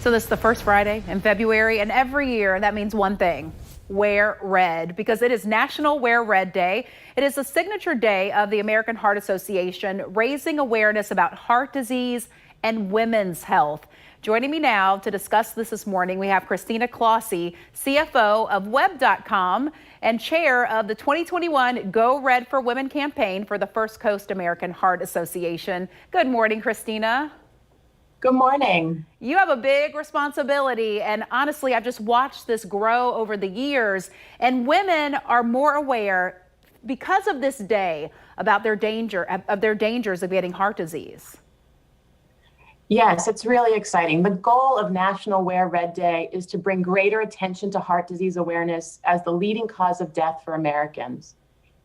So this is the first Friday in February, and every year that means one thing: wear red, because it is National Wear Red Day. It is a signature day of the American Heart Association, raising awareness about heart disease and women's health. Joining me now to discuss this morning, we have Christina Clohecy, CFO of Web.com and chair of the 2021 Go Red for Women campaign for the First Coast American Heart Association. Good morning, Christina. Good morning. You have a big responsibility, and honestly, I've just watched this grow over the years, and women are more aware because of this day about their dangers of getting heart disease. Yes, it's really exciting. The goal of National Wear Red Day is to bring greater attention to heart disease awareness as the leading cause of death for Americans.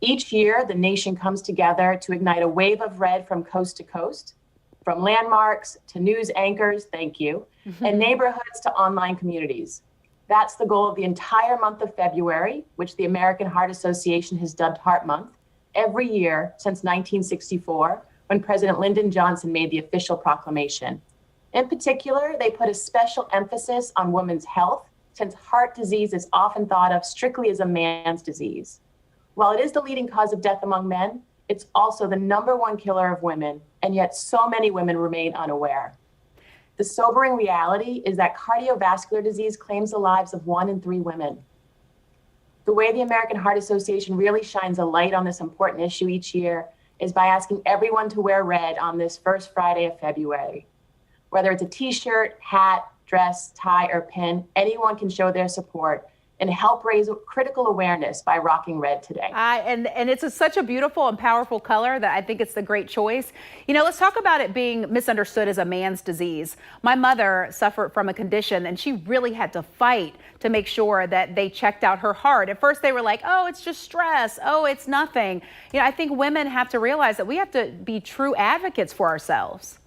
Each year, the nation comes together to ignite a wave of red from coast to coast, from landmarks to news anchors, thank you, and neighborhoods to online communities. That's the goal of the entire month of February, which the American Heart Association has dubbed Heart Month, every year since 1964, when President Lyndon Johnson made the official proclamation. In particular, they put a special emphasis on women's health, since heart disease is often thought of strictly as a man's disease. While it is the leading cause of death among men, it's also the #1 killer of women, and yet so many women remain unaware. The sobering reality is that cardiovascular disease claims the lives of 1 in 3 women. The way the American Heart Association really shines a light on this important issue each year is by asking everyone to wear red on this first Friday of February. Whether it's a t-shirt, hat, dress, tie, or pin, anyone can show their support and help raise critical awareness by rocking red today. And it's such a beautiful and powerful color that I think it's the great choice. You know, let's talk about it being misunderstood as a man's disease. My mother suffered from a condition, and she really had to fight to make sure that they checked out her heart. At first they were like, oh, it's just stress. Oh, it's nothing. You know, I think women have to realize that we have to be true advocates for ourselves.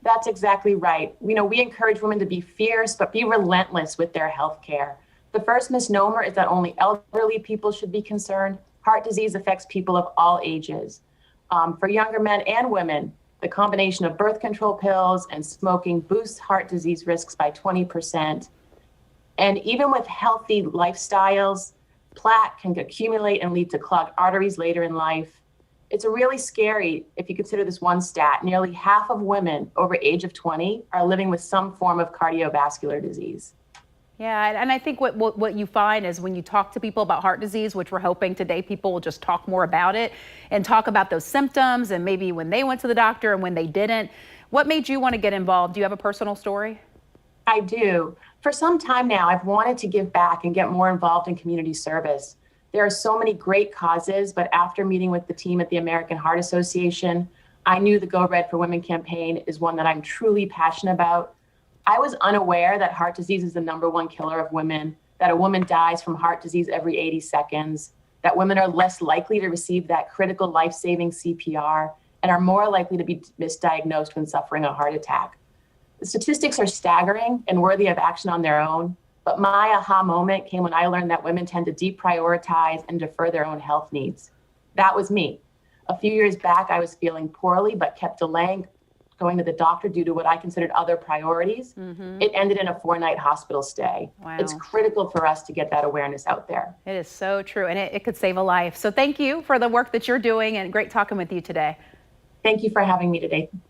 That's exactly right. You know, we encourage women to be fierce, but be relentless with their health care. The first misnomer is that only elderly people should be concerned. Heart disease affects people of all ages. For younger men and women, the combination of birth control pills and smoking boosts heart disease risks by 20%. And even with healthy lifestyles, plaque can accumulate and lead to clogged arteries later in life. It's really scary if you consider this one stat: nearly half of women over age of 20 are living with some form of cardiovascular disease. Yeah, and I think what you find is when you talk to people about heart disease, which we're hoping today people will just talk more about it and talk about those symptoms and maybe when they went to the doctor and when they didn't. What made you want to get involved? Do you have a personal story? I do. For some time now, I've wanted to give back and get more involved in community service. There are so many great causes, but after meeting with the team at the American Heart Association, I knew the Go Red for Women campaign is one that I'm truly passionate about. I was unaware that heart disease is the #1 killer of women, that a woman dies from heart disease every 80 seconds, that women are less likely to receive that critical life-saving CPR, and are more likely to be misdiagnosed when suffering a heart attack. The statistics are staggering and worthy of action on their own, but my aha moment came when I learned that women tend to deprioritize and defer their own health needs. That was me. A few years back, I was feeling poorly, but kept delaying going to the doctor due to what I considered other priorities. It ended in a 4-night hospital stay. Wow. It's critical for us to get that awareness out there. It is so true, and it could save a life. So thank you for the work that you're doing, and great talking with you today. Thank you for having me today.